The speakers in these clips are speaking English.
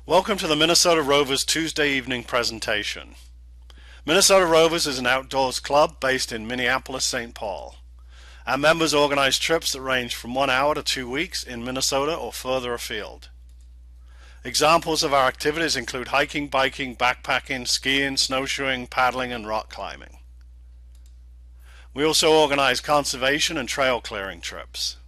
Welcome to the Minnesota Rovers Tuesday evening presentation. Minnesota Rovers is an outdoors club based in Minneapolis, St. Paul. Our members organize trips that range from 1 hour to 2 weeks in Minnesota or further afield. Examples of our activities include hiking, biking, backpacking, skiing, snowshoeing, paddling, and rock climbing. We also organize conservation and trail clearing trips.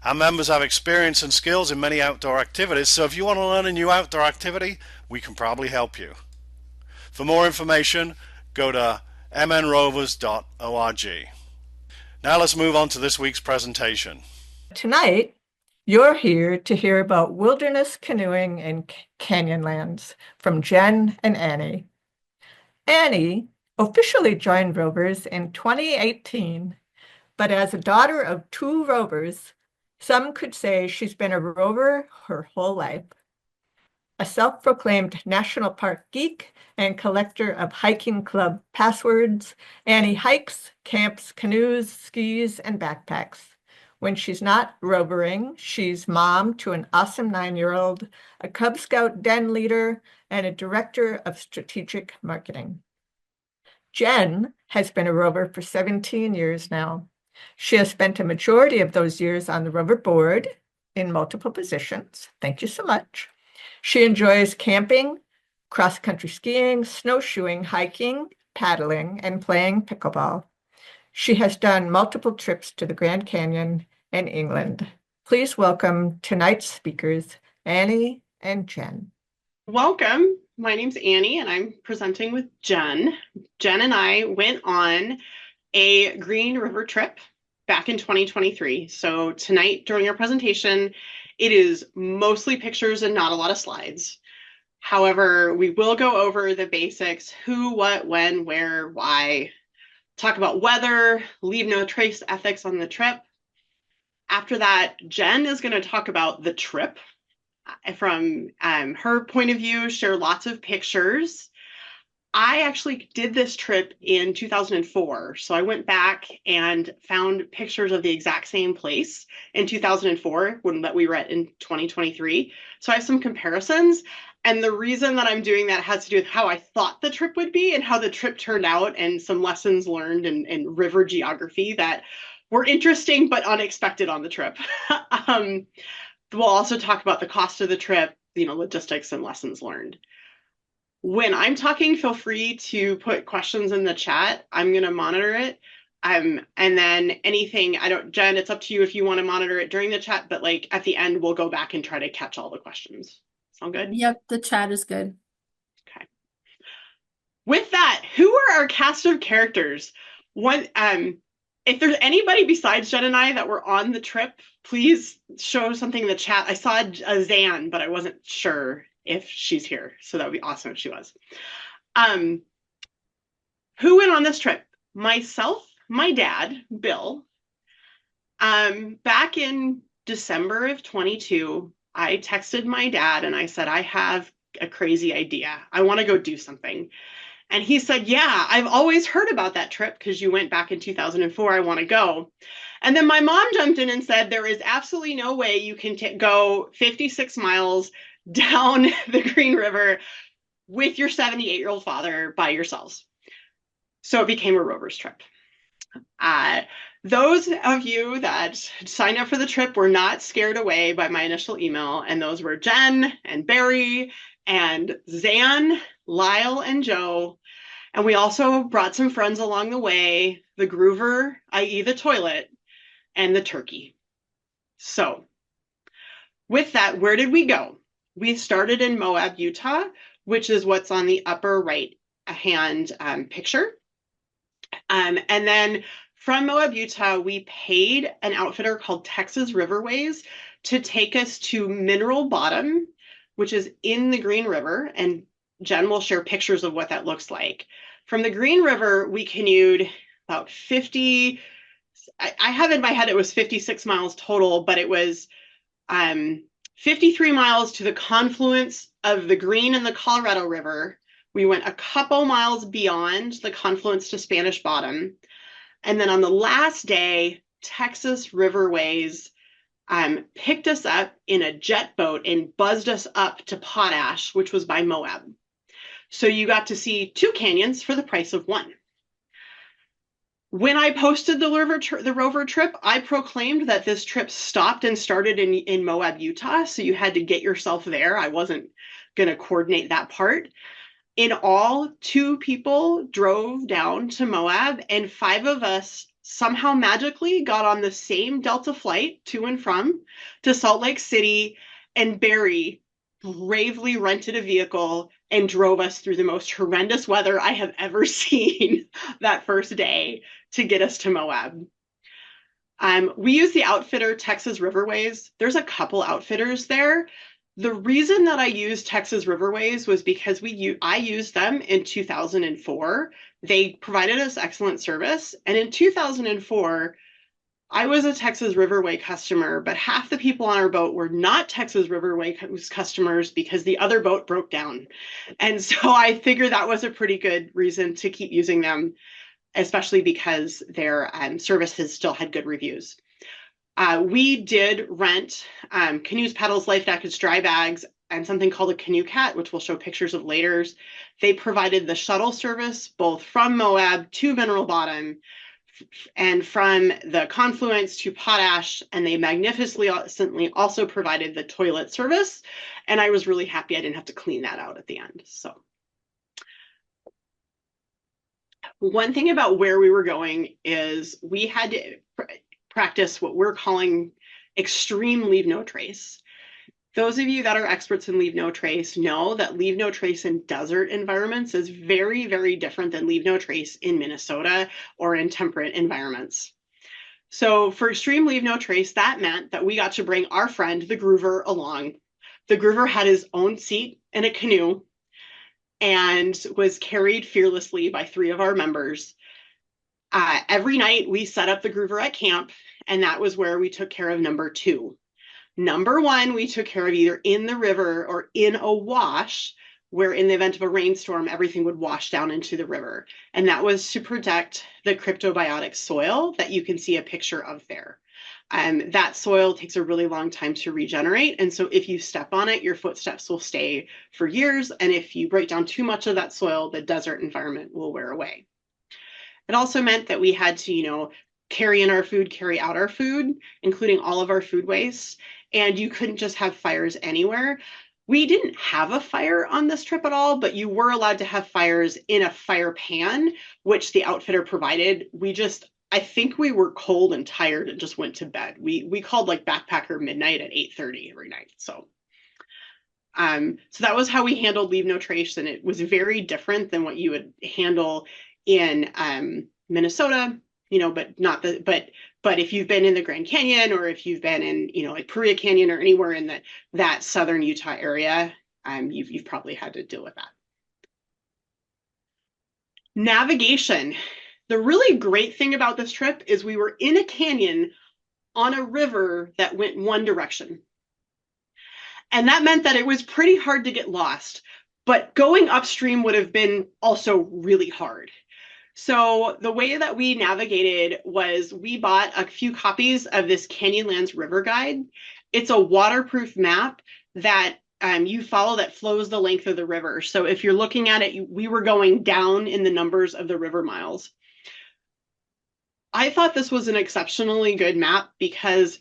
Our members have experience and skills in many outdoor activities, so if you want to learn a new outdoor activity, we can probably help you. For more information, go to mnrovers.org. Now let's move on to this week's presentation. Tonight, you're here to hear about wilderness canoeing in Canyonlands from Jen and Annie. Annie officially joined Rovers in 2018, but as a daughter of two Rovers, some could say she's been a Rover her whole life. A self-proclaimed national park geek and collector of hiking club passwords, Annie hikes, camps, canoes, skis, and backpacks. When she's not rovering, she's mom to an awesome 9-year-old, a Cub Scout den leader, and a director of strategic marketing. Jen has been a rover for 17 years now. She has spent a majority of those years on the rover board in multiple positions. Thank you so much. She enjoys camping, cross-country skiing, snowshoeing, hiking, paddling, and playing pickleball. She has done multiple trips to the Grand Canyon and England. Please welcome tonight's speakers, Annie and Jen. Welcome. My name's Annie, and I'm presenting with Jen. Jen and I went on a Green River trip back in 2023. So tonight, during our presentation, it is mostly pictures and not a lot of slides. However, we will go over the basics: who, what, when, where, why, talk about weather, leave no trace ethics on the trip. After that, Jen is going to talk about the trip from her point of view, share lots of pictures. I actually did this trip in 2004. So I went back and found pictures of the exact same place in 2004 that we were at in 2023. So I have some comparisons. And the reason that I'm doing that has to do with how I thought the trip would be and how the trip turned out, and some lessons learned in river geography that were interesting but unexpected on the trip. We'll also talk about the cost of the trip, logistics and lessons learned. When I'm talking, feel free to put questions in the chat. I'm going to monitor it. And then anything, Jen, it's up to you if you want to monitor it during the chat, but at the end, we'll go back and try to catch all the questions. Sound good? Yep, the chat is good. Okay. With that, who are our cast of characters? If there's anybody besides Jen and I that were on the trip, please show something in the chat. I saw a Zan, but I wasn't sure if she's here. So that would be awesome if she was. Who went on this trip? Myself, my dad, Bill. Back in December of 22, I texted my dad and I said, I have a crazy idea. I want to go do something. And he said, yeah, I've always heard about that trip because you went back in 2004. I want to go. And then my mom jumped in and said, there is absolutely no way you can go 56 miles down the Green River with your 78-year-old father by yourselves. So it became a Rovers trip. Those of you that signed up for the trip were not scared away by my initial email, and those were Jen and Barry and Zan, Lyle, and Joe. And we also brought some friends along the way, the Groover, i.e. the toilet, and the turkey. So with that, where did we go? We started in Moab, Utah, which is what's on the upper right hand picture. And then from Moab, Utah, we paid an outfitter called Texas Riverways to take us to Mineral Bottom, which is in the Green River. And Jen will share pictures of what that looks like. From the Green River, we canoed about 50, I have in my head it was 56 miles total, but it was 53 miles to the confluence of the Green and the Colorado River. We went a couple miles beyond the confluence to Spanish Bottom. And then on the last day, Texas Riverways picked us up in a jet boat and buzzed us up to Potash, which was by Moab. So you got to see 2 canyons for the price of 1. When I posted the Rover trip, I proclaimed that this trip stopped and started in Moab, Utah. So you had to get yourself there. I wasn't going to coordinate that part. In all, 2 people drove down to Moab, and 5 of us somehow magically got on the same Delta flight to and from to Salt Lake City, and Barry bravely rented a vehicle and drove us through the most horrendous weather I have ever seen that first day to get us to Moab. We use the outfitter Texas Riverways. There's a couple outfitters there. The reason that I used Texas Riverways was because I used them in 2004. They provided us excellent service. And in 2004, I was a Texas Riverway customer, but half the people on our boat were not Texas Riverway customers because the other boat broke down. And so I figured that was a pretty good reason to keep using them, especially because their services still had good reviews. We did rent canoes, paddles, life jackets, dry bags, and something called a canoe cat, which we'll show pictures of later. They provided the shuttle service both from Moab to Mineral Bottom and from the confluence to Potash, and they magnificently also provided the toilet service. And I was really happy I didn't have to clean that out at the end. So one thing about where we were going is we had to practice what we're calling extreme leave no trace. Those of you that are experts in leave no trace know that leave no trace in desert environments is very, very different than leave no trace in Minnesota or in temperate environments. So for extreme leave no trace, that meant that we got to bring our friend, the groover, along. The groover had his own seat in a canoe and was carried fearlessly by 3 of our members. Every night we set up the groover at camp, and that was where we took care of number 2. Number 1, we took care of either in the river or in a wash, where in the event of a rainstorm, everything would wash down into the river. And that was to protect the cryptobiotic soil that you can see a picture of there. That soil takes a really long time to regenerate. And so if you step on it, your footsteps will stay for years. And if you break down too much of that soil, the desert environment will wear away. It also meant that we had to, carry in our food, carry out our food, including all of our food waste. And you couldn't just have fires anywhere. We didn't have a fire on this trip at all, but you were allowed to have fires in a fire pan, which the outfitter provided. I think we were cold and tired and just went to bed. We called like backpacker midnight at 8:30 every night. So that was how we handled leave no trace, and it was very different than what you would handle in Minnesota, but if you've been in the Grand Canyon, or if you've been in, like Paria Canyon or anywhere in that southern Utah area, you've probably had to deal with that. Navigation. The really great thing about this trip is we were in a canyon on a river that went one direction. And that meant that it was pretty hard to get lost, but going upstream would have been also really hard. So the way that we navigated was we bought a few copies of this Canyonlands River Guide. It's a waterproof map that you follow that flows the length of the river. So if you're looking at it, we were going down in the numbers of the river miles. I thought this was an exceptionally good map because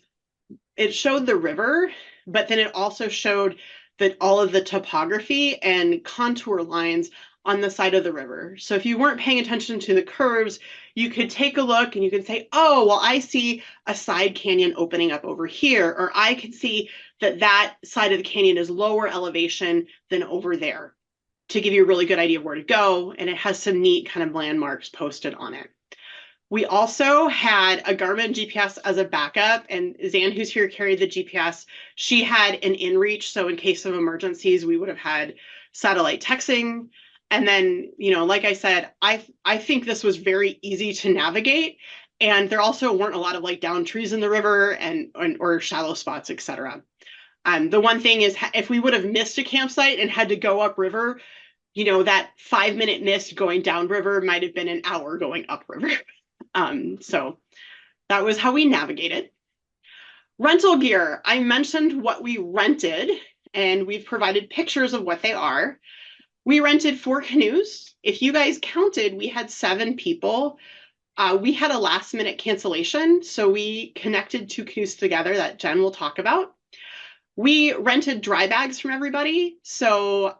it showed the river, but then it also showed that all of the topography and contour lines on the side of the river. So if you weren't paying attention to the curves, you could take a look and you could say, oh, well, I see a side canyon opening up over here, or I can see that side of the canyon is lower elevation than over there, to give you a really good idea of where to go. And it has some neat kind of landmarks posted on it. We also had a Garmin GPS as a backup, and Zan, who's here, carried the GPS. She had an inReach, so in case of emergencies, we would have had satellite texting. And then, like I said, I think this was very easy to navigate, and there also weren't a lot of like down trees in the river or shallow spots, etc. The one thing is, if we would have missed a campsite and had to go upriver, that 5-minute miss going downriver might have been an hour going upriver. So that was how we navigated. Rental gear. I mentioned what we rented, and we've provided pictures of what they are. We rented 4 canoes. If you guys counted, we had 7 people. We had a last minute cancellation, so we connected 2 canoes together that Jen will talk about. We rented dry bags from everybody. So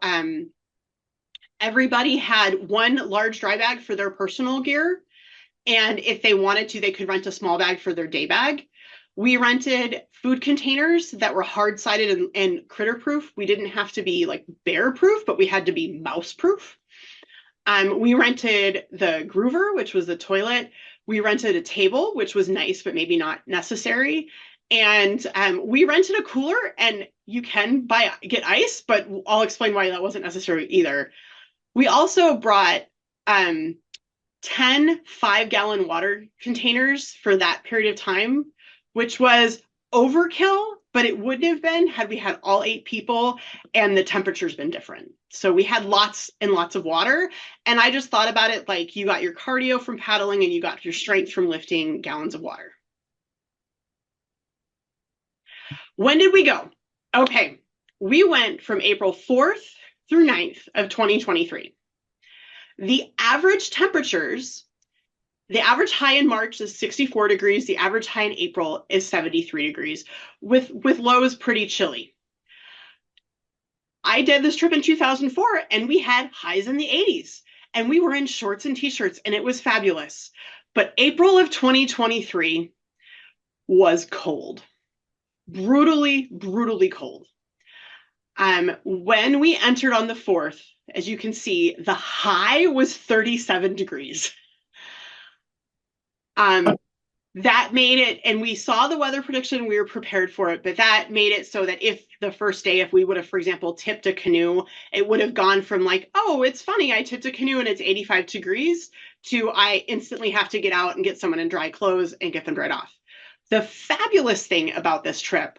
everybody had one large dry bag for their personal gear. And if they wanted to, they could rent a small bag for their day bag. We rented food containers that were hard sided and critter proof. We didn't have to be like bear proof, but we had to be mouse proof. We rented the groover, which was the toilet. We rented a table, which was nice, but maybe not necessary. And we rented a cooler, and you can get ice, but I'll explain why that wasn't necessary either. We also brought 10 5-gallon water containers for that period of time, which was overkill, but it wouldn't have been had we had all 8 people and the temperature's been different. So we had lots and lots of water. And I just thought about it like you got your cardio from paddling and you got your strength from lifting gallons of water. When did we go? Okay, we went from April 4th through 9th of 2023. The average temperatures, the average high in March is 64 degrees. The average high in April is 73 degrees, with lows pretty chilly. I did this trip in 2004, and we had highs in the 80s, and we were in shorts and t-shirts, and it was fabulous. But April of 2023 was cold, brutally, brutally cold. When we entered on the 4th, as you can see, the high was 37 degrees. That made it, and we saw the weather prediction, we were prepared for it, but that made it so that if the first day, if we would have, for example, tipped a canoe, it would have gone from like, oh, it's funny, I tipped a canoe and it's 85 degrees, to I instantly have to get out and get someone in dry clothes and get them dried off. The fabulous thing about this trip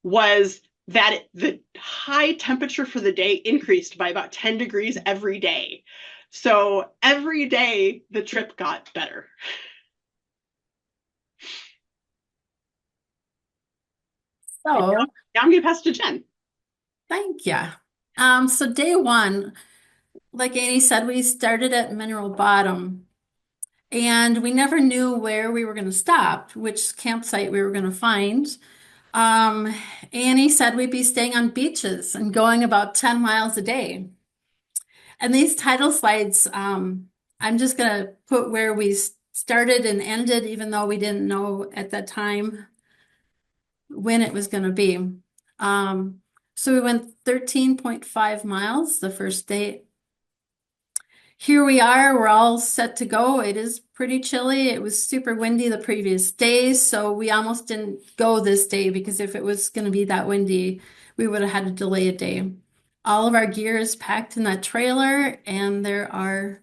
was that the high temperature for the day increased by about 10 degrees every day. So every day the trip got better. So, now I'm going to pass to Jen. thank you. So day one, like Annie said, we started at Mineral Bottom, and we never knew where we were going to stop, which campsite we were going to find. Annie said we'd be staying on beaches and going about 10 miles a day. And these title slides, I'm just going to put where we started and ended, even though we didn't know at that time when it was going to be. So we went 13.5 miles the first day. Here we are, we're all set to go. It is pretty chilly. It was super windy the previous day, so we almost didn't go this day because if it was going to be that windy, we would have had to delay a day. All of our gear is packed in that trailer, and there are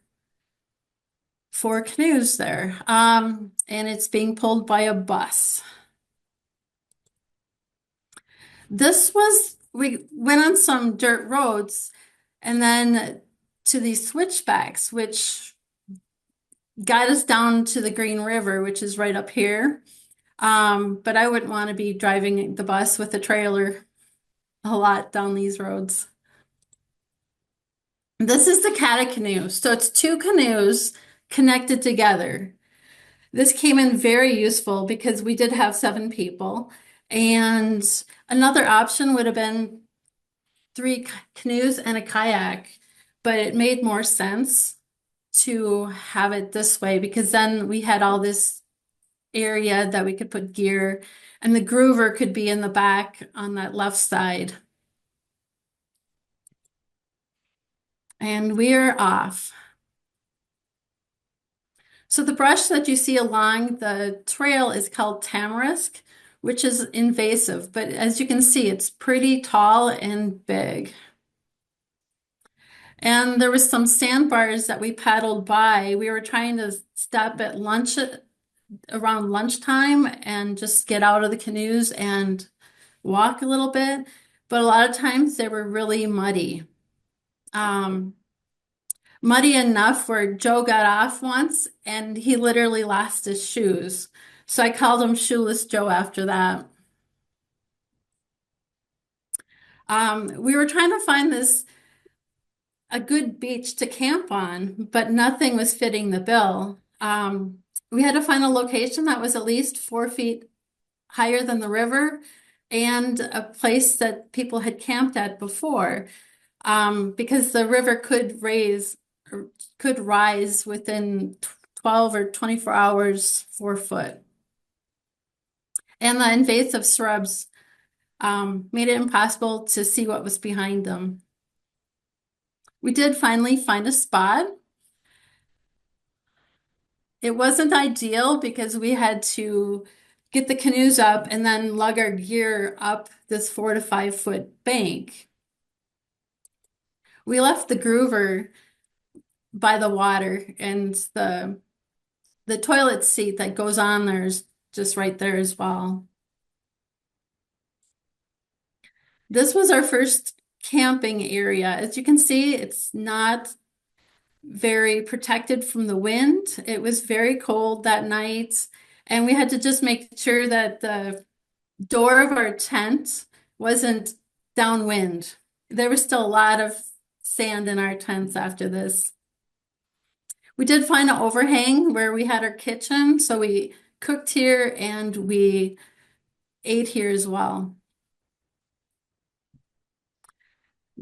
4 canoes there. And it's being pulled by a bus. We went on some dirt roads and then to these switchbacks, which got us down to the Green River, which is right up here. But I wouldn't want to be driving the bus with a trailer a lot down these roads. This is the Cata canoe. So it's 2 canoes connected together. This came in very useful because we did have 7 people. And another option would have been 3 canoes and a kayak, but it made more sense to have it this way because then we had all this area that we could put gear, and the groover could be in the back on that left side. And we're off. So the brush that you see along the trail is called tamarisk, which is invasive, but as you can see, it's pretty tall and big. And there was some sandbars that we paddled by. We were trying to stop at lunch around lunchtime and just get out of the canoes and walk a little bit. But a lot of times they were really muddy. Muddy enough where Joe got off once and he literally lost his shoes. So I called him Shoeless Joe after that. We were trying to find a good beach to camp on, but nothing was fitting the bill. We had to find a location that was at least 4 feet higher than the river and a place that people had camped at before, because the river could rise within 12 or 24 hours 4 foot. And the invasive shrubs made it impossible to see what was behind them. We did finally find a spot. It wasn't ideal because we had to get the canoes up and then lug our gear up this 4 to 5 foot bank. We left the groover by the water, and the toilet seat that goes on there is just right there as well. This was our first camping area. As you can see, it's not very protected from the wind. It was very cold that night, and we had to just make sure that the door of our tent wasn't downwind. There was still a lot of sand in our tents after this. We did find an overhang where we had our kitchen, so we cooked here and we ate here as well.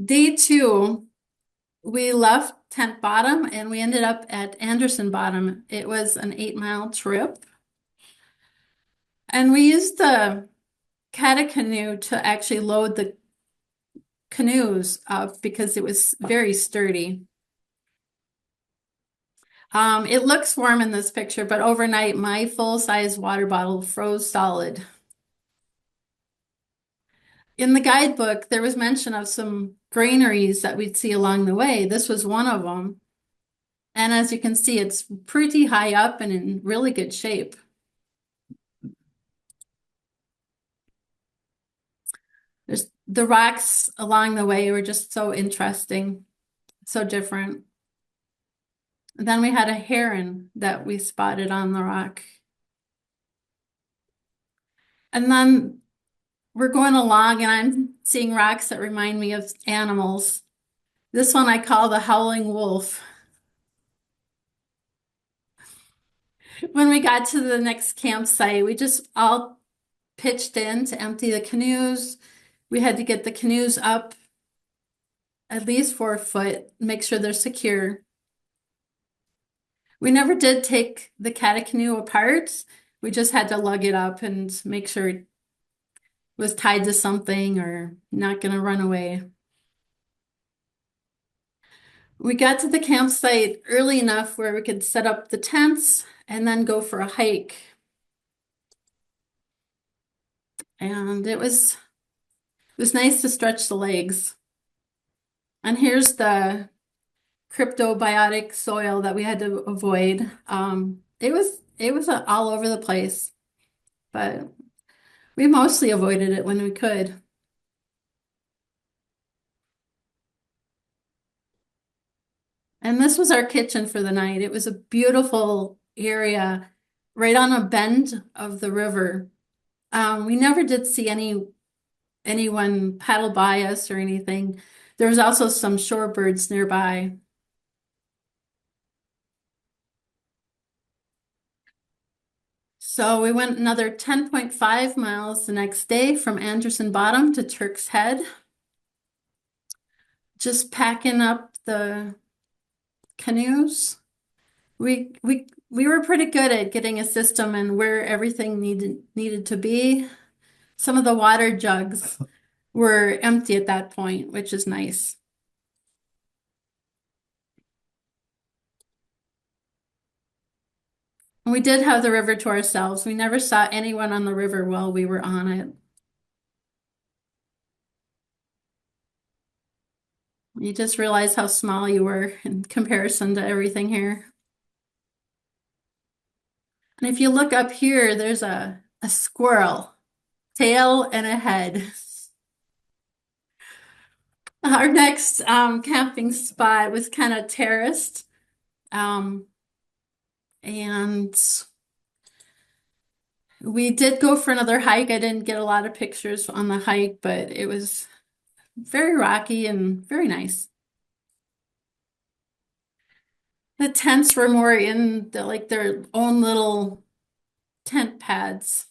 Day 2, we left Tent Bottom and we ended up at Anderson Bottom. It was an 8-mile trip. And we used the canoe to actually load the canoes up because it was very sturdy. It looks warm in this picture, but overnight my full-size water bottle froze solid. In the guidebook, there was mention of some granaries that we'd see along the way. This was one of them. And as you can see, it's pretty high up and in really good shape. The rocks along the way were just so interesting, so different. Then we had a heron that we spotted on the rock. And then we're going along and I'm seeing rocks that remind me of animals. This one I call the howling wolf. When we got to the next campsite, we just all pitched in to empty the canoes. We had to get the canoes up at least 4 foot, make sure they're secure. We never did take the canoe apart. We just had to lug it up and make sure it was tied to something or not going to run away. We got to the campsite early enough where we could set up the tents and then go for a hike. And it was nice to stretch the legs. And here's the cryptobiotic soil that we had to avoid. It was all over the place, but we mostly avoided it when we could. And this was our kitchen for the night. It was a beautiful area right on a bend of the river. We never did see anyone paddle by us or anything. There was also some shorebirds nearby. So we went another 10.5 miles the next day from Anderson Bottom to Turk's Head. Just packing up the canoes. We were pretty good at getting a system and where everything needed to be. Some of the water jugs were empty at that point, which is nice. We did have the river to ourselves. We never saw anyone on the river while we were on it. You just realize how small you were in comparison to everything here. And if you look up here, there's a squirrel, tail and a head. Our next camping spot was kind of terraced. And we did go for another hike. I didn't get a lot of pictures on the hike, but it was very rocky and very nice. The tents were more in like their own little tent pads.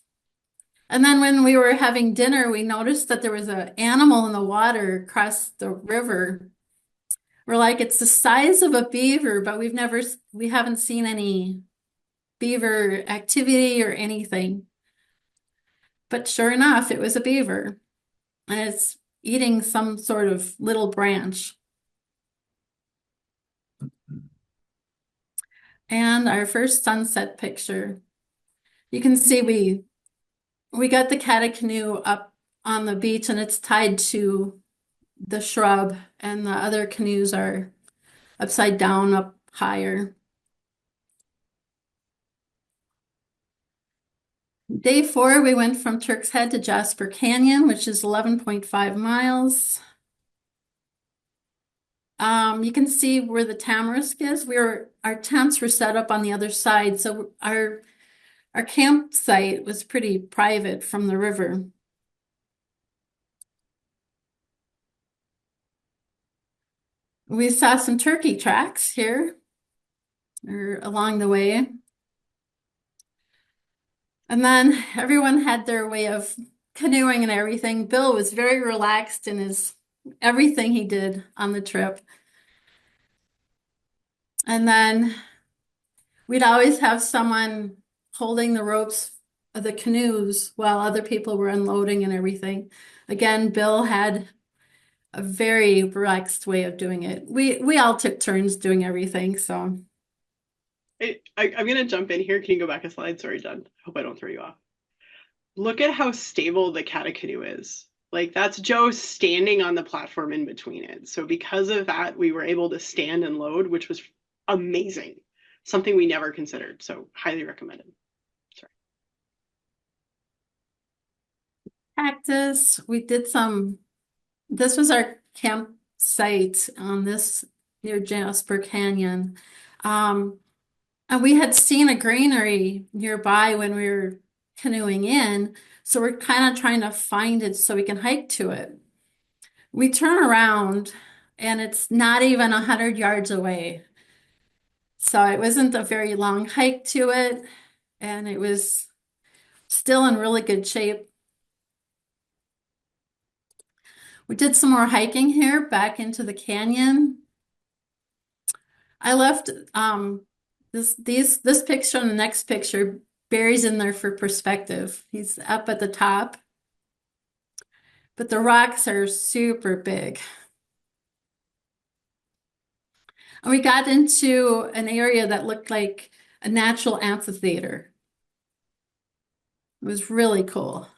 And then when we were having dinner, we noticed that there was an animal in the water across the river. We're like, it's the size of a beaver, but we haven't seen any beaver activity or anything. But sure enough, it was a beaver, and it's eating some sort of little branch. And our first sunset picture. You can see we got the canoe up on the beach, and it's tied to the shrub, and the other canoes are upside down up higher. Day 4, we went from Turk's Head to Jasper Canyon, which is 11.5 miles. You can see where the tamarisk is. Our tents were set up on the other side, so our campsite was pretty private from the river. We saw some turkey tracks here or along the way. And then everyone had their way of canoeing and everything. Bill was very relaxed in everything he did on the trip. And then we'd always have someone holding the ropes of the canoes while other people were unloading and everything. Again, Bill had a very relaxed way of doing it. We all took turns doing everything, so. I'm going to jump in here. Can you go back a slide? Sorry, Jen. Hope I don't throw you off. Look at how stable the canoe is. Like, that's Joe standing on the platform in between it. So because of that, we were able to stand and load, which was amazing. Something we never considered. So highly recommended. Sorry. Practice. This was our campsite on this near Jasper Canyon. And we had seen a granary nearby when we were canoeing in, so we're kind of trying to find it so we can hike to it. We turn around and it's not even 100 yards away. So it wasn't a very long hike to it, and it was still in really good shape. We did some more hiking here back into the canyon. I left this picture and the next picture. Barry's in there for perspective. He's up at the top, but the rocks are super big. And we got into an area that looked like a natural amphitheater. It was really cool.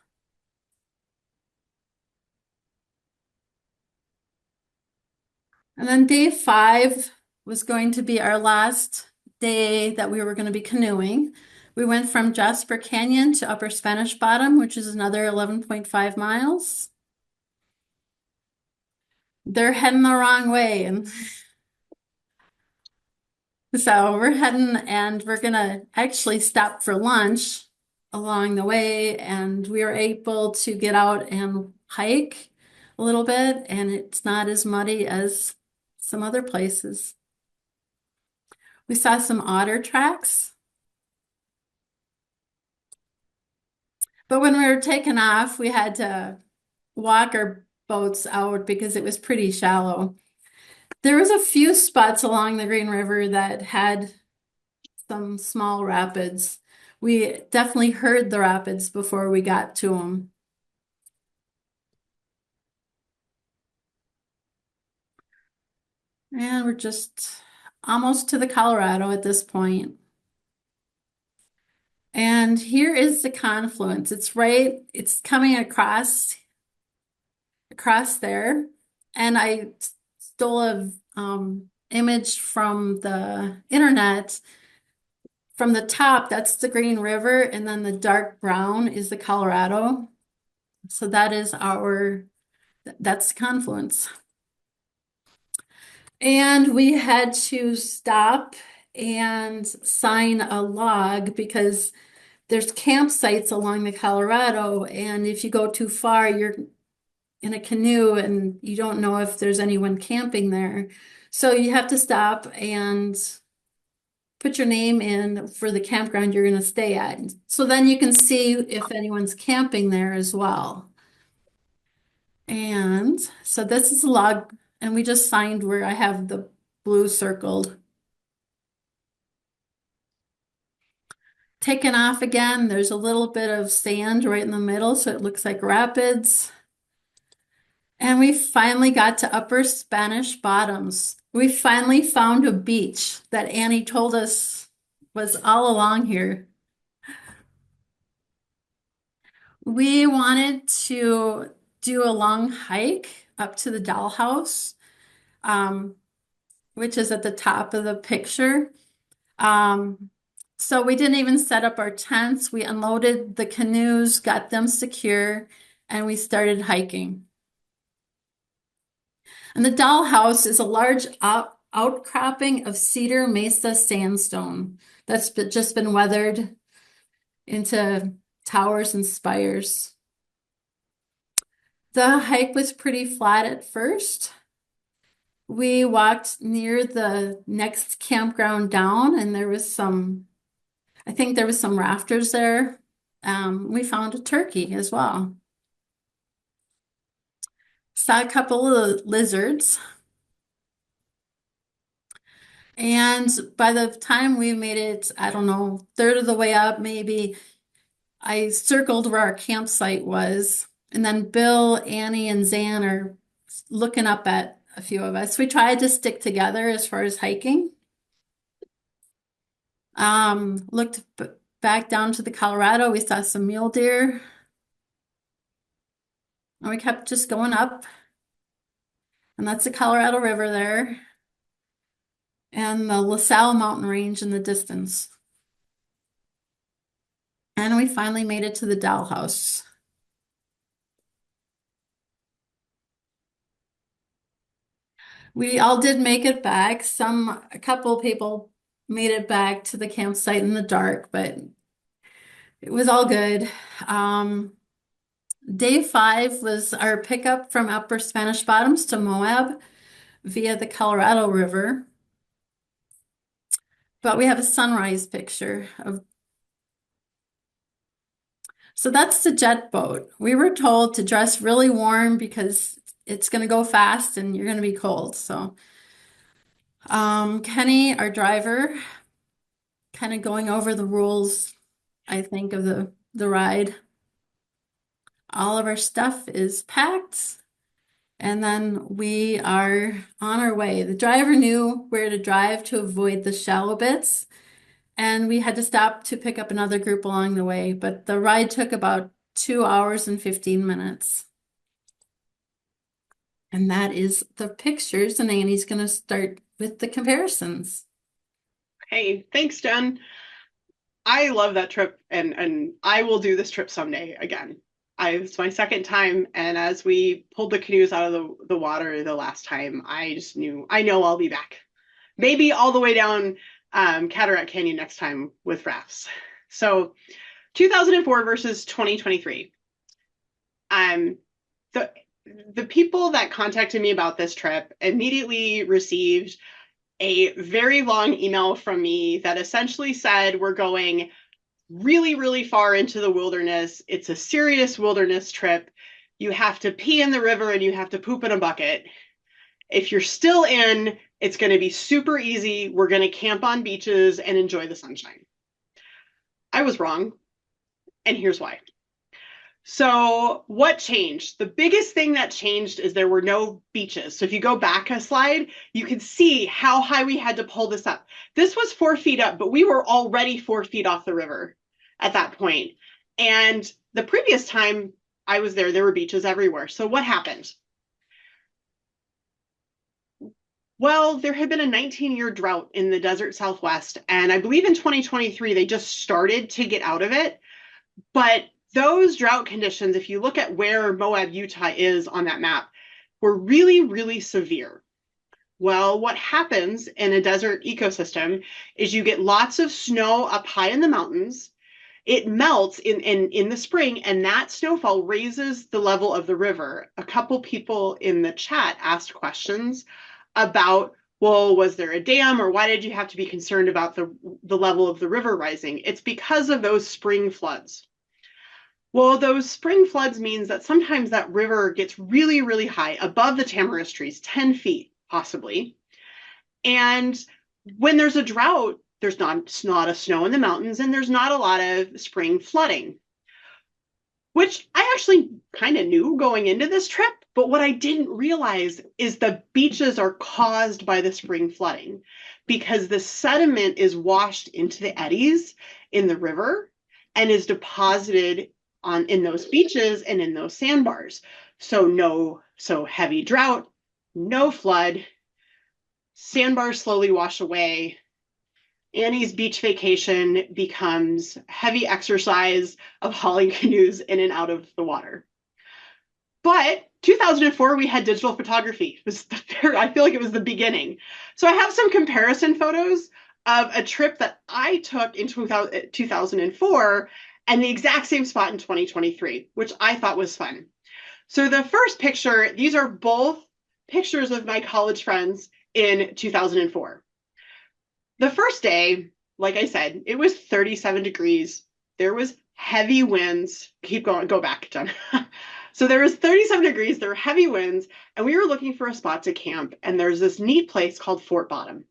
And then day 5 was going to be our last day that we were going to be canoeing. We went from Jasper Canyon to Upper Spanish Bottom, which is another 11.5 miles. They're heading the wrong way. And so we're heading, and we're going to actually stop for lunch along the way. And we were able to get out and hike a little bit, and it's not as muddy as some other places. We saw some otter tracks. But when we were taking off, we had to walk our boats out because it was pretty shallow. There was a few spots along the Green River that had some small rapids. We definitely heard the rapids before we got to them. And we're just almost to the Colorado at this point. And here is the confluence. It's coming across there. And I stole a image from the internet. From the top, that's the Green River, and then the dark brown is the Colorado. So that's the confluence. And we had to stop and sign a log because there's campsites along the Colorado, and if you go too far, in a canoe and you don't know if there's anyone camping there. So you have to stop and put your name in for the campground you're going to stay at. So then you can see if anyone's camping there as well. And so this is a log, and we just signed where I have the blue circled. Taking off again, there's a little bit of sand right in the middle, so it looks like rapids. And we finally got to Upper Spanish Bottoms. We finally found a beach that Annie told us was all along here. We wanted to do a long hike up to the dollhouse, which is at the top of the picture. So we didn't even set up our tents. We unloaded the canoes, got them secure, and we started hiking. And the dollhouse is a large outcropping of cedar mesa sandstone that's just been weathered into towers and spires. The hike was pretty flat at first. We walked near the next campground down, and there was I think there was some rafters there. We found a turkey as well. Saw a couple of lizards. And by the time we made it, I don't know, third of the way up, maybe, I circled where our campsite was. And then Bill, Annie, and Zan are looking up at a few of us. We tried to stick together as far as hiking. Looked back down to the Colorado. We saw some mule deer. And we kept just going up. And that's the Colorado River there. And the La Salle mountain range in the distance. And we finally made it to the dollhouse. We all did make it back. A couple people made it back to the campsite in the dark, but it was all good. Day 5 was our pickup from Upper Spanish Bottoms to Moab via the Colorado River. But we have a sunrise picture of. So that's the jet boat. We were told to dress really warm because it's going to go fast and you're going to be cold. So Kenny, our driver, kind of going over the rules, I think, of the ride. All of our stuff is packed, and then we are on our way. The driver knew where to drive to avoid the shallow bits, and we had to stop to pick up another group along the way, but the ride took about 2 hours and 15 minutes. And that is the pictures, and Annie's going to start with the comparisons. Hey, thanks, Jen. I love that trip, and I will do this trip someday again. It's my second time, and as we pulled the canoes out of the water the last time, I just knew, I know I'll be back. Maybe all the way down Cataract Canyon next time with rafts. So 2004 versus 2023. The people that contacted me about this trip immediately received a very long email from me that essentially said, we're going really, really far into the wilderness. It's a serious wilderness trip. You have to pee in the river and you have to poop in a bucket. If you're still in, it's going to be super easy. We're going to camp on beaches and enjoy the sunshine. I was wrong, and here's why. So what changed? The biggest thing that changed is there were no beaches. So if you go back a slide, you can see how high we had to pull this up. This was 4 feet up, but we were already 4 feet off the river at that point. And the previous time I was there were beaches everywhere. So what happened? Well, there had been a 19-year drought in the desert Southwest. And I believe in 2023, they just started to get out of it. But those drought conditions, if you look at where Moab, Utah is on that map, were really, really severe. Well, what happens in a desert ecosystem is you get lots of snow up high in the mountains, it melts in the spring, and that snowfall raises the level of the river. A couple people in the chat asked questions about, well, was there a dam, or why did you have to be concerned about the level of the river rising? It's because of those spring floods. Well, those spring floods means that sometimes that river gets really, really high above the tamarisk trees, 10 feet possibly. And when there's a drought, there's not a lot of snow in the mountains, and there's not a lot of spring flooding, which I actually kind of knew going into this trip. But what I didn't realize is the beaches are caused by the spring flooding, because the sediment is washed into the eddies in the river and is deposited in those beaches and in those sandbars. So heavy drought, no flood, sandbars slowly wash away. Annie's beach vacation becomes heavy exercise of hauling canoes in and out of the water. But 2004, we had digital photography. I feel like it was the beginning. So I have some comparison photos of a trip that I took in 2004 and the exact same spot in 2023, which I thought was fun. So the first picture, these are both pictures of my college friends in 2004. The first day, like I said, it was 37 degrees. There was heavy winds. Keep going, go back, Jen. So there was 37 degrees, there were heavy winds, and we were looking for a spot to camp, and there's this neat place called Fort Bottom.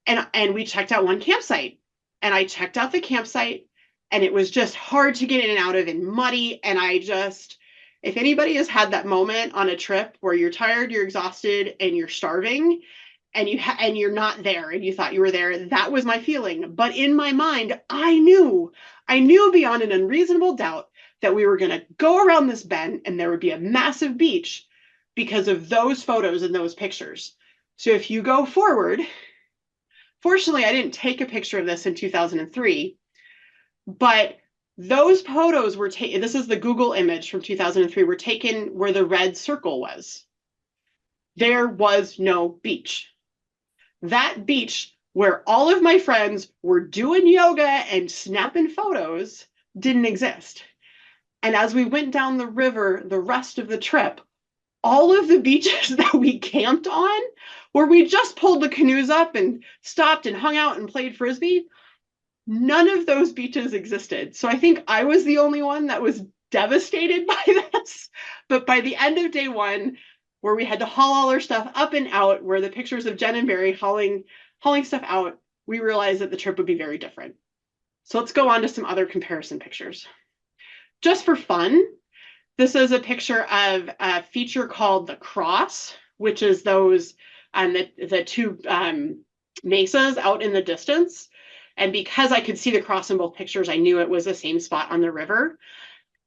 And we checked out one campsite, and I checked out the campsite, and it was just hard to get in and out of and muddy. And if anybody has had that moment on a trip where you're tired, you're exhausted, and you're starving, and you're not there, and you thought you were there, that was my feeling. But in my mind, I knew beyond an unreasonable doubt that we were going to go around this bend and there would be a massive beach because of those photos and those pictures. So if you go forward, fortunately, I didn't take a picture of this in 2003, but those photos were taken, this is the Google image from 2003, were taken where the red circle was. There was no beach. That beach where all of my friends were doing yoga and snapping photos didn't exist. And as we went down the river the rest of the trip, all of the beaches that we camped on, where we just pulled the canoes up and stopped and hung out and played Frisbee, none of those beaches existed. So I think I was the only one that was devastated by this. But by the end of day one, where we had to haul all our stuff up and out, where the pictures of Jen and Barry hauling stuff out, we realized that the trip would be very different. So let's go on to some other comparison pictures. Just for fun, this is a picture of a feature called the Cross, which is those the two mesas out in the distance. And because I could see the cross in both pictures, I knew it was the same spot on the river.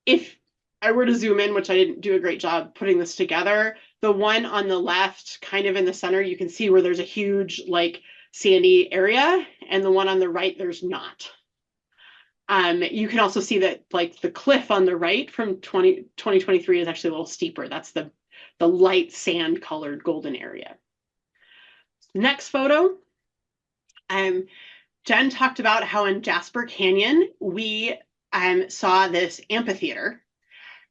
If I were to zoom in, which I didn't do a great job putting this together, the one on the left, kind of in the center, you can see where there's a huge like sandy area, and the one on the right, there's not. You can also see that like the cliff on the right from 2023 is actually a little steeper. That's the light sand colored golden area. Next photo. Jen talked about how in Jasper Canyon, we saw this amphitheater.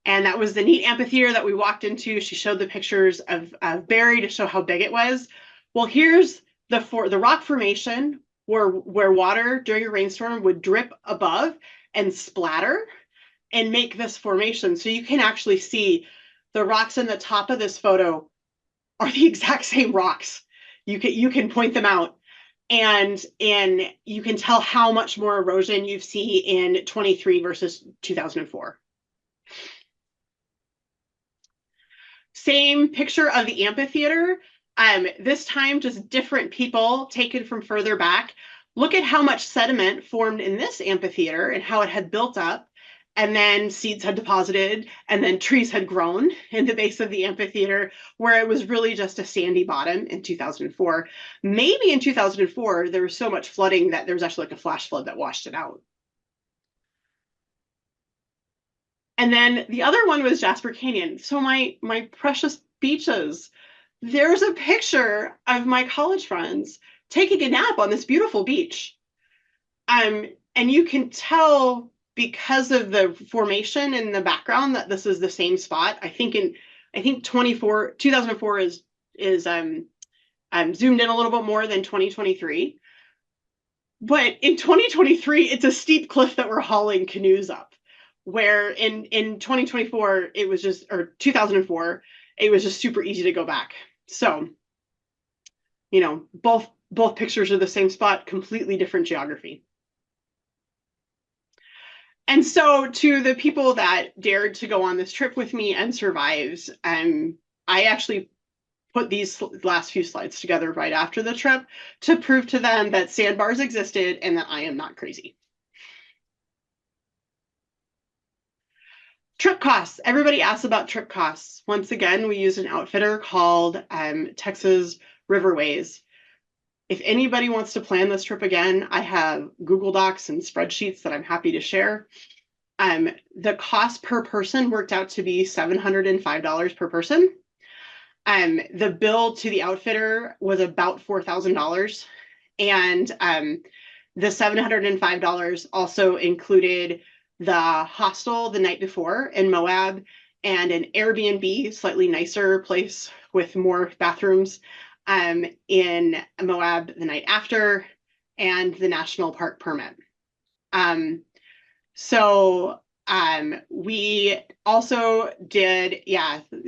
And that was the neat amphitheater that we walked into. She showed the pictures of Barry to show how big it was. Well, here's the rock formation where water during a rainstorm would drip above and splatter and make this formation. So you can actually see the rocks in the top of this photo are the exact same rocks. You can point them out, and you can tell how much more erosion you see in 23 versus 2004. Same picture of the amphitheater. This time just different people taken from further back. Look at how much sediment formed in this amphitheater and how it had built up, and then seeds had deposited, and then trees had grown in the base of the amphitheater, where it was really just a sandy bottom in 2004. Maybe in 2004, there was so much flooding that there was actually like a flash flood that washed it out. And then the other one was Jasper Canyon. So my precious beaches, there's a picture of my college friends taking a nap on this beautiful beach. And you can tell because of the formation in the background that this is the same spot. I think 2004 is zoomed in a little bit more than 2023. But in 2023, it's a steep cliff that we're hauling canoes up, where in 2024, it was just, or 2004, it was just super easy to go back. So, both pictures are the same spot, completely different geography. And so to the people that dared to go on this trip with me and survives, I actually put these last few slides together right after the trip to prove to them that sandbars existed and that I am not crazy. Trip costs. Everybody asks about trip costs. Once again, we use an outfitter called Texas Riverways. If anybody wants to plan this trip again, I have Google Docs and spreadsheets that I'm happy to share. The cost per person worked out to be $705 per person. The bill to the outfitter was about $4,000. And the $705 also included the hostel the night before in Moab and an Airbnb, slightly nicer place with more bathrooms in Moab the night after, and the national park permit. We also did,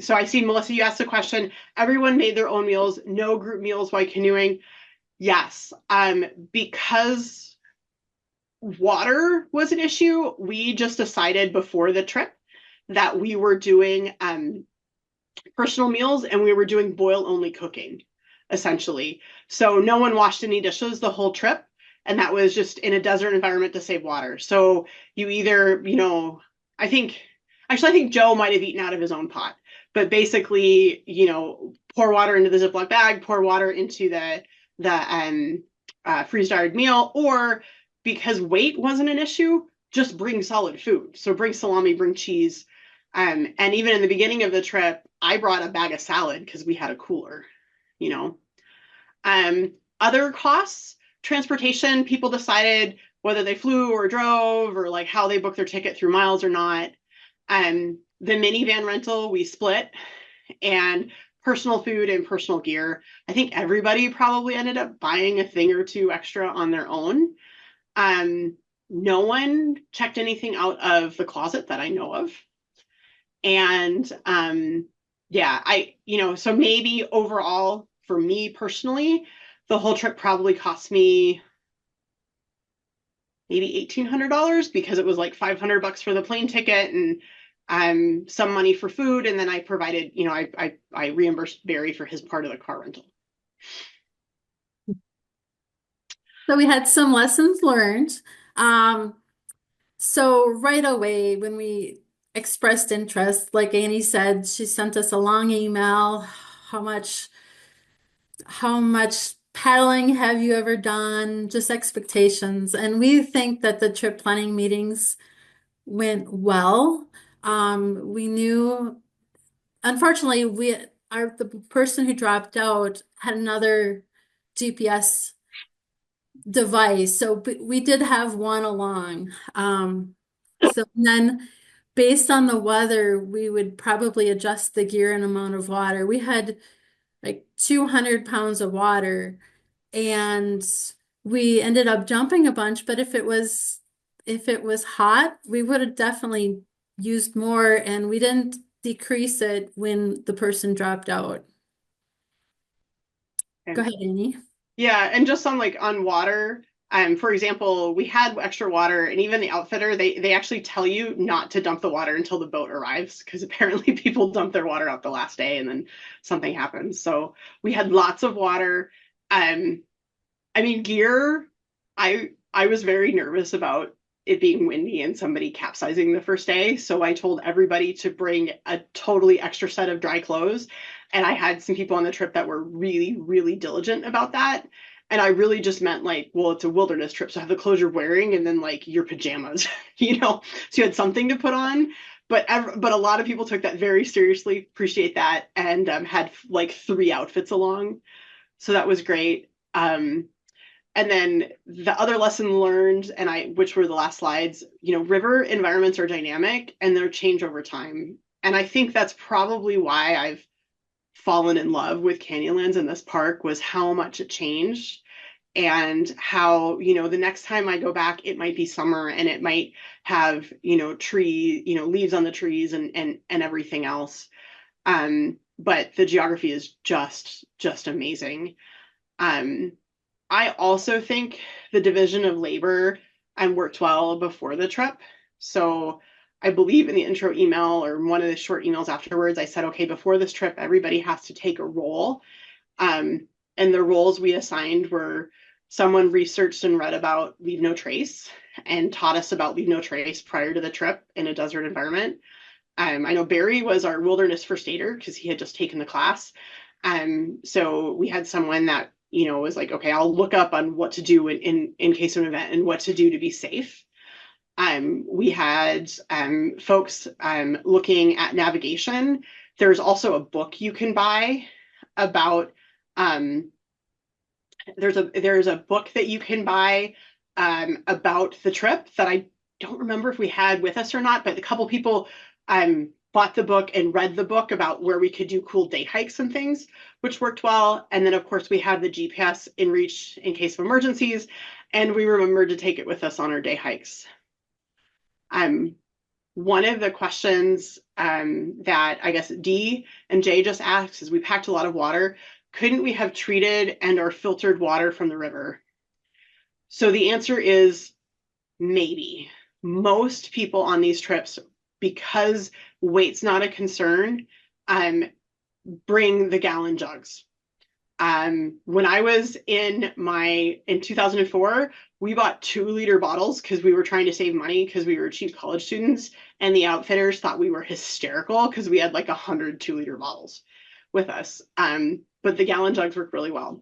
so I see, Melissa, you asked the question, everyone made their own meals, no group meals while canoeing. Yes, because water was an issue, we just decided before the trip that we were doing personal meals and we were doing boil-only cooking, essentially. So no one washed any dishes the whole trip. And that was just in a desert environment to save water. So you either, I think Joe might have eaten out of his own pot, but basically, pour water into the Ziploc bag, pour water into the freeze-dried meal, or because weight wasn't an issue, just bring solid food. So bring salami, bring cheese. And even in the beginning of the trip, I brought a bag of salad because we had a cooler, Other costs, transportation, people decided whether they flew or drove or like how they booked their ticket through miles or not. The minivan rental, we split, and personal food and personal gear. I think everybody probably ended up buying a thing or two extra on their own. No one checked anything out of the closet that I know of. And so maybe overall for me personally, the whole trip probably cost me maybe $1,800 because it was like $500 for the plane ticket and some money for food. And then I provided, I reimbursed Barry for his part of the car rental. So we had some lessons learned. So right away when we expressed interest, like Annie said, she sent us a long email. How much paddling have you ever done? Just expectations. And we think that the trip planning meetings went well. We knew, unfortunately, the person who dropped out had another GPS device. So we did have one along. So then based on the weather, we would probably adjust the gear and amount of water. We had like 200 pounds of water and we ended up jumping a bunch, but if it was hot, we would have definitely used more, and we didn't decrease it when the person dropped out. Go ahead, Annie. Yeah, and just on water, for example, we had extra water, and even the outfitter, they actually tell you not to dump the water until the boat arrives, because apparently people dump their water out the last day and then something happens. So we had lots of water. Gear, I was very nervous about it being windy and somebody capsizing the first day. So I told everybody to bring a totally extra set of dry clothes. And I had some people on the trip that were really, really diligent about that. And I really just meant it's a wilderness trip. So have the clothes you're wearing and then your pajamas, so you had something to put on. But a lot of people took that very seriously, appreciate that, and had 3 outfits along. So that was great. And then the other lesson learned, which were the last slides, river environments are dynamic and they're change over time. And I think that's probably why I've fallen in love with Canyonlands in this park, was how much it changed, and how, the next time I go back, it might be summer and it might have, leaves on the trees and everything else. But the geography is just amazing. I also think the division of labor worked well before the trip. So I believe in the intro email, or one of the short emails afterwards, I said, okay, before this trip, everybody has to take a role. And the roles we assigned were, someone researched and read about Leave No Trace and taught us about Leave No Trace prior to the trip in a desert environment. I know Barry was our wilderness first aider because he had just taken the class. So we had someone that, was like, okay, I'll look up on what to do in case of an event and what to do to be safe. We had folks looking at navigation. There's also a book you can buy about, there's a book that you can buy about the trip that I don't remember if we had with us or not, but a couple people bought the book and read the book about where we could do cool day hikes and things, which worked well. And then, of course, we had the GPS in reach in case of emergencies, and we remembered to take it with us on our day hikes. One of the questions that I guess Dee and Jay just asked is, we packed a lot of water. Couldn't we have treated and or filtered water from the river? So the answer is maybe. Most people on these trips, because weight's not a concern, bring the gallon jugs. When I was in 2004, we bought 2-liter bottles because we were trying to save money because we were cheap college students, and the outfitters thought we were hysterical because we had like 100 2-liter bottles with us. But the gallon jugs work really well.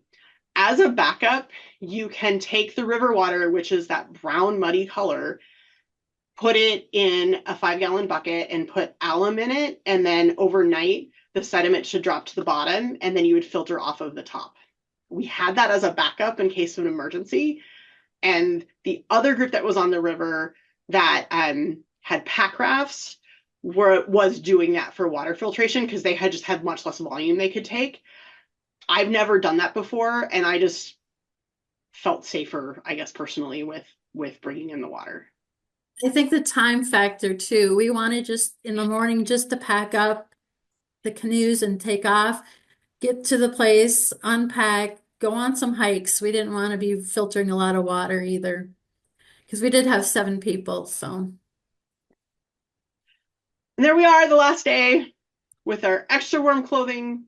As a backup, you can take the river water, which is that brown muddy color, put it in a 5-gallon bucket and put alum in it, and then overnight the sediment should drop to the bottom, and then you would filter off of the top. We had that as a backup in case of an emergency. And the other group that was on the river that had pack rafts was doing that for water filtration because they had just had much less volume they could take. I've never done that before, and I just felt safer, I guess, personally with bringing in the water. I think the time factor too. We wanted just in the morning just to pack up the canoes and take off, get to the place, unpack, go on some hikes. We didn't want to be filtering a lot of water either, because we did have 7 people. So and there we are, the last day, with our extra warm clothing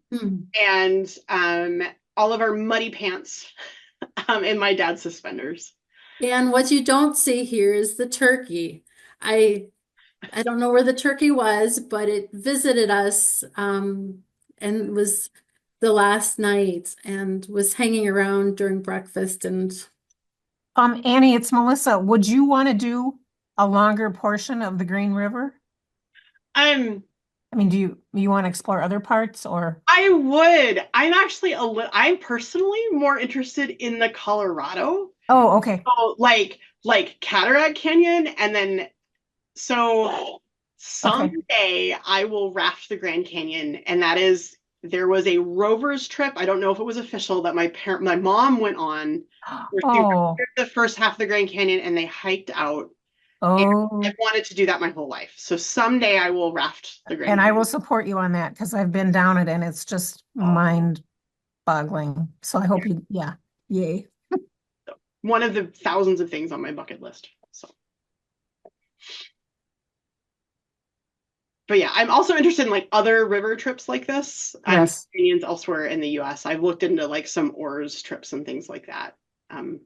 and all of our muddy pants and my dad's suspenders. And what you don't see here is the turkey. I don't know where the turkey was, but it visited us and was the last night and was hanging around during breakfast. And Annie, it's Melissa. Would you want to do a longer portion of the Green River? I mean, do you want to explore other parts, or? I would. I'm actually I'm personally more interested in the Colorado. Oh, okay. So like Cataract Canyon, and then someday I will raft the Grand Canyon, and there was a Rovers trip. I don't know if it was official, that my mom went on, where she rafted the first half of the Grand Canyon and they hiked out. And I've wanted to do that my whole life. So someday I will raft the Grand Canyon. I will support you on that because I've been down it and it's just mind-boggling. So I hope yay. One of the thousands of things on my bucket list. So. But yeah, I'm also interested in like other river trips like this. Yes. Canyons elsewhere in the US. I've looked into like some oars trips and things like that. And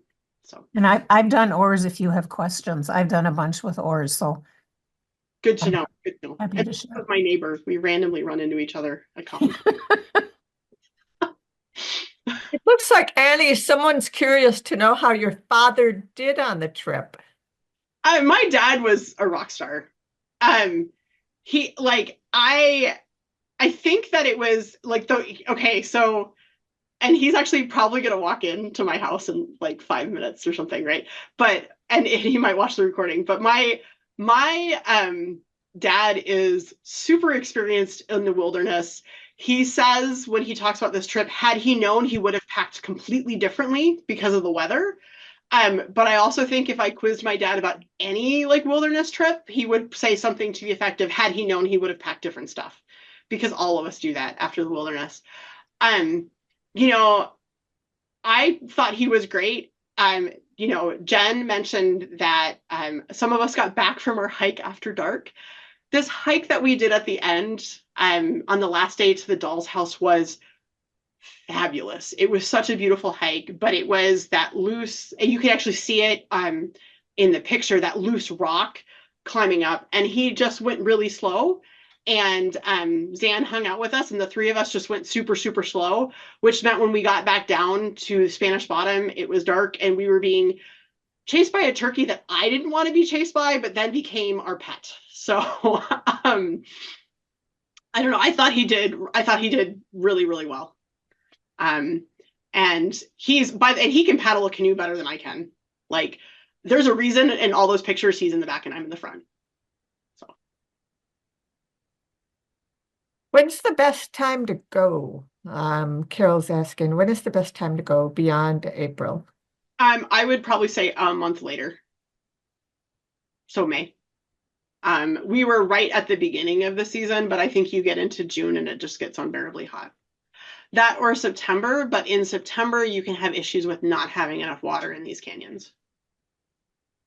I've done oars if you have questions. I've done a bunch with oars, so good to know. Good to know. Happy to share. With my neighbor, we randomly run into each other at college. It looks like, Annie, someone's curious to know how your father did on the trip. My dad was a rock star. He I think that it was like so and he's actually probably going to walk into my house in like 5 minutes or something, right? But and he might watch the recording. But my dad is super experienced in the wilderness. He says when he talks about this trip, had he known, he would have packed completely differently because of the weather. But I also think if I quizzed my dad about any like wilderness trip, he would say something to the effect of, had he known, he would have packed different stuff, because all of us do that after the wilderness. Um, you know, I thought he was great. Jen mentioned that some of us got back from our hike after dark. This hike that we did at the end, on the last day to the doll's house, was fabulous. It was such a beautiful hike, but it was that loose, and you can actually see it in the picture, that loose rock climbing up, and he just went really slow. And Zan hung out with us, and the three of us just went super, super slow, which meant when we got back down to Spanish Bottom, it was dark, and we were being chased by a turkey that I didn't want to be chased by, but then became our pet. So I don't know. I thought he did really, really well. And he can paddle a canoe better than I can. Like, there's a reason in all those pictures he's in the back and I'm in the front. So When's the best time to go? Carol's asking, when is the best time to go beyond April? I would probably say a month later. So May. We were right at the beginning of the season, but I think you get into June and it just gets unbearably hot. That or September, but in September you can have issues with not having enough water in these canyons.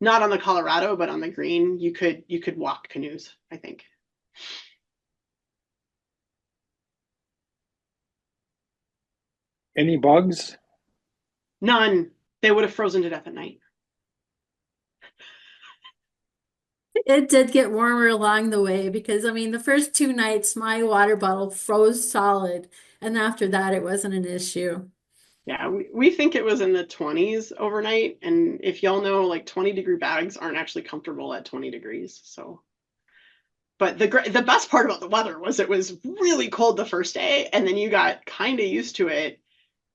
Not on the Colorado, but on the Green, you could walk canoes, I think. Any bugs? None. They would have frozen to death at night. It did get warmer along the way because, I mean, the first 2 nights my water bottle froze solid, and after that it wasn't an issue. Yeah, we think it was in the 20s overnight, and if y'all know, like 20-degree bags aren't actually comfortable at 20 degrees. So, but the best part about the weather was it was really cold the first day, and then you got kind of used to it,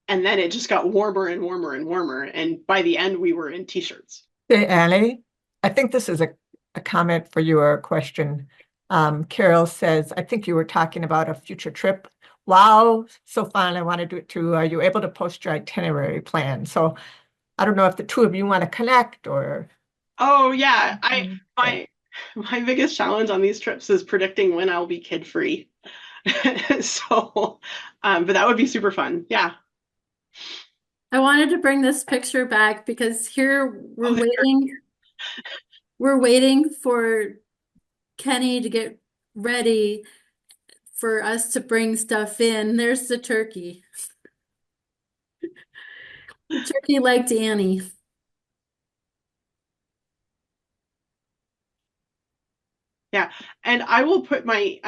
and then it just got warmer and warmer and warmer, and by the end we were in t-shirts. Hey, Annie, I think this is a comment for you or a question. Carol says, I think you were talking about a future trip. Wow, so fun. I want to do it too. Are you able to post your itinerary plan? So I don't know if the two of you want to connect or. Oh yeah, my biggest challenge on these trips is predicting when I'll be kid free. So, but that would be super fun. Yeah. I wanted to bring this picture back because here we're waiting for Kenny to get ready for us to bring stuff in. There's the turkey. The turkey liked Annie. Yeah, and I will put my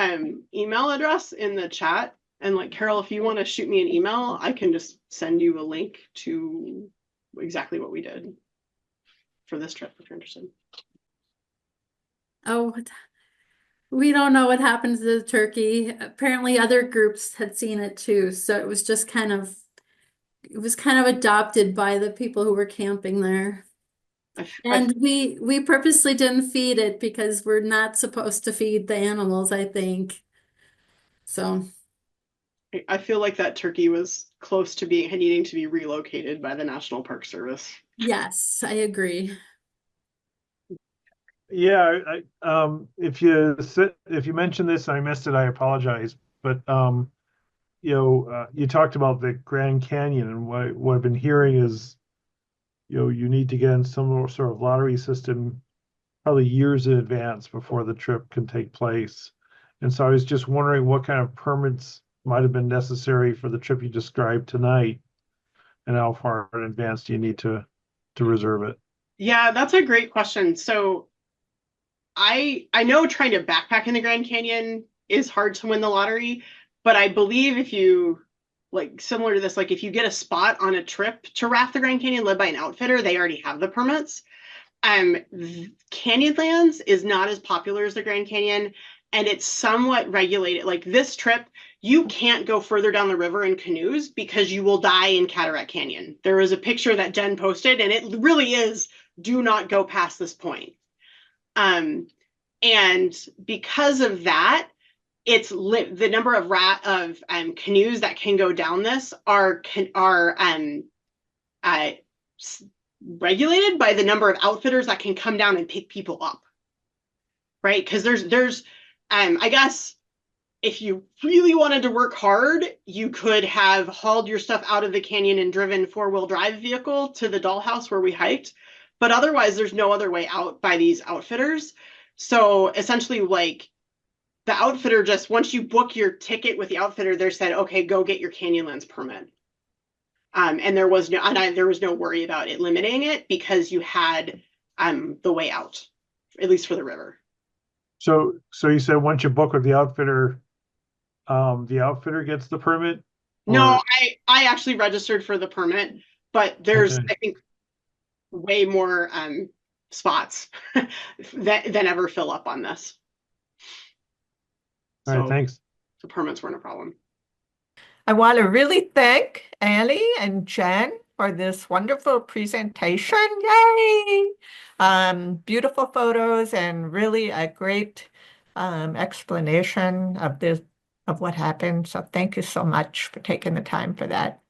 email address in the chat. And like, Carol, if you want to shoot me an email, I can just send you a link to exactly what we did for this trip if you're interested. Oh, we don't know what happened to the turkey. Apparently other groups had seen it too, so it was kind of adopted by the people who were camping there. And we purposely didn't feed it because we're not supposed to feed the animals, I think. So I feel like that turkey was close to needing to be relocated by the National Park Service. yes, I agree. Yeah, if you mentioned this and I missed it, I apologize. But you talked about the Grand Canyon, and what I've been hearing is, you need to get in some sort of lottery system probably years in advance before the trip can take place. And so I was just wondering what kind of permits might have been necessary for the trip you described tonight, and how far in advance do you need to reserve it? Yeah, that's a great question. So I know trying to backpack in the Grand Canyon is hard to win the lottery, but I believe if you, like, similar to this, like if you get a spot on a trip to raft the Grand Canyon led by an outfitter, they already have the permits. Canyonlands is not as popular as the Grand Canyon, and it's somewhat regulated. Like this trip, you can't go further down the river in canoes because you will die in Cataract Canyon. There is a picture that Jen posted, and it really is, do not go past this point. And because of that, it's the number of canoes that can go down this are regulated by the number of outfitters that can come down and pick people up, right? Because there's I guess if you really wanted to work hard, you could have hauled your stuff out of the canyon and driven 4-wheel drive vehicle to the dollhouse where we hiked. But otherwise, there's no other way out by these outfitters. So essentially, like, the outfitter just, once you book your ticket with the outfitter, they said, okay, go get your Canyonlands permit. And there was no worry about it limiting it because you had the way out, at least for the river. So you said once you book with the outfitter gets the permit? No, I actually registered for the permit, but there's, Okay. I think, way more spots than ever fill up on this. All right, So thanks. the permits weren't a problem. I want to really thank Annie and Jen for this wonderful presentation. Yay! Beautiful photos and really a great explanation of what happened. So thank you so much for taking the time for that.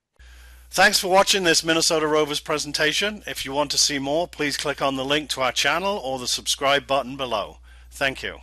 Thanks for watching this Minnesota Rovers presentation. If you want to see more, please click on the link to our channel or the subscribe button below. Thank you.